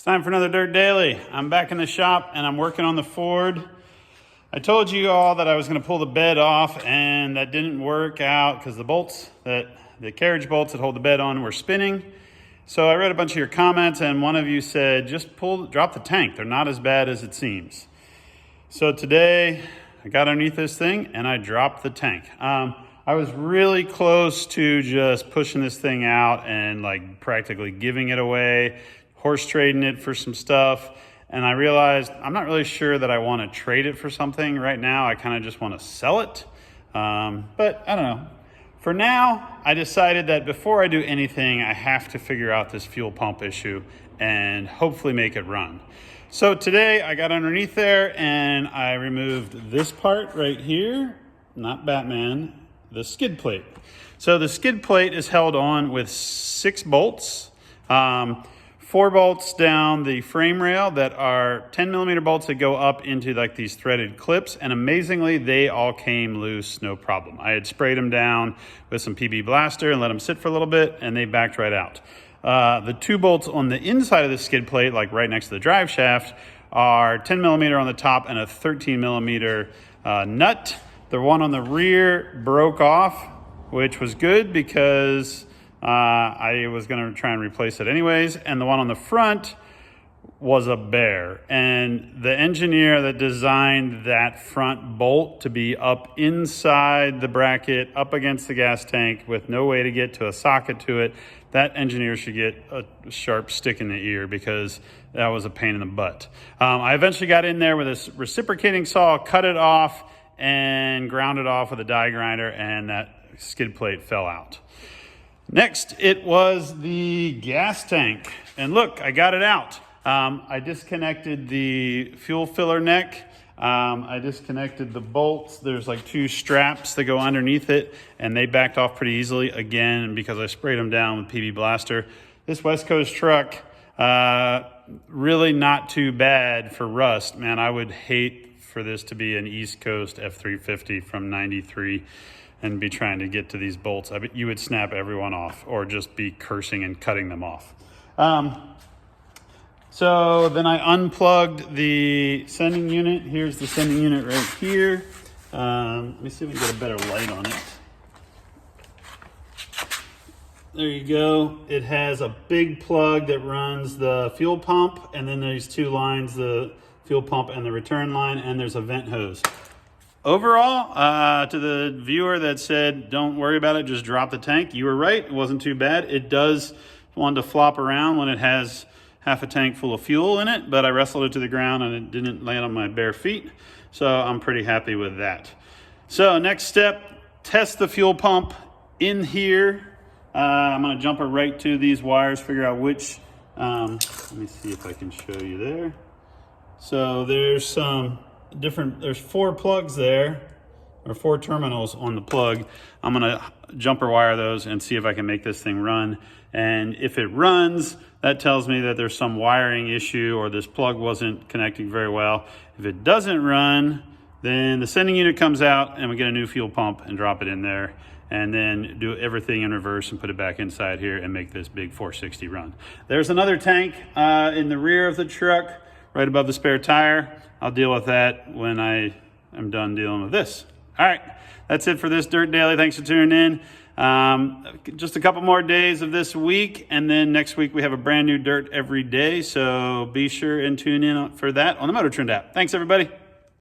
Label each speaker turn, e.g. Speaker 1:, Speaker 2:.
Speaker 1: It's time for another Dirt Daily. I'm back in the shop and I'm working on the Ford. I told you all that I was going to pull the bed off, and that didn't work out because the carriage bolts that hold the bed on were spinning. So I read a bunch of your comments, and one of you said, just drop the tank. They're not as bad as it seems. So today I got underneath this thing and I dropped the tank. I was really close to just pushing this thing out and like practically giving it away, horse trading it for some stuff. And I realized I'm not really sure that I want to trade it for something right now. I kind of just want to sell it. But I don't know. For now, I decided that before I do anything, I have to figure out this fuel pump issue and hopefully make it run. So today I got underneath there and I removed this part right here, not Batman, the skid plate. So the skid plate is held on with 6 bolts. 4 bolts down the frame rail that are 10mm bolts that go up into like these threaded clips, and amazingly they all came loose, no problem. I had sprayed them down with some PB Blaster and let them sit for a little bit and they backed right out. The 2 bolts on the inside of the skid plate, like right next to the drive shaft, are 10mm on the top and a 13mm nut. The one on the rear broke off, which was good because I was going to try and replace it anyways, and the one on the front was a bear. And the engineer that designed that front bolt to be up inside the bracket, up against the gas tank with no way to get to a socket to it, that engineer should get a sharp stick in the ear because that was a pain in the butt. I eventually got in there with this reciprocating saw, cut it off, and ground it off with a die grinder, and that skid plate fell out. Next, it was the gas tank. And look, I got it out. I disconnected the fuel filler neck. I disconnected the bolts. There's like 2 straps that go underneath it, and they backed off pretty easily, again, because I sprayed them down with PB Blaster. This West Coast truck, really not too bad for rust. Man, I would hate for this to be an East Coast F350 from '93. And be trying to get to these bolts. You would snap everyone off or just be cursing and cutting them off. So then I unplugged the sending unit. Here's the sending unit right here. Let me see if we can get a better light on it. There you go. It has a big plug that runs the fuel pump, and then there's 2 lines, the fuel pump and the return line, and there's a vent hose. Overall, to the viewer that said, don't worry about it, just drop the tank, you were right. It wasn't too bad. It does want to flop around when it has half a tank full of fuel in it, but I wrestled it to the ground and it didn't land on my bare feet. So I'm pretty happy with that. So next step, test the fuel pump in here. I'm going to jump right to these wires, figure out which, let me see if I can show you there. So there's some there's 4 plugs there, or 4 terminals on the plug. I'm gonna jumper wire those and see if I can make this thing run. And if it runs, that tells me that there's some wiring issue or this plug wasn't connecting very well. If it doesn't run, then the sending unit comes out and we get a new fuel pump and drop it in there, and then do everything in reverse and put it back inside here and make this big 460 run. There's another tank in the rear of the truck, right above the spare tire. I'll deal with that when I am done dealing with this. All right, that's it for this Dirt Daily. Thanks for tuning in. Just a couple more days of this week, and then next week we have a brand new Dirt every day. So be sure and tune in for that on the Motor Trend app. Thanks, everybody.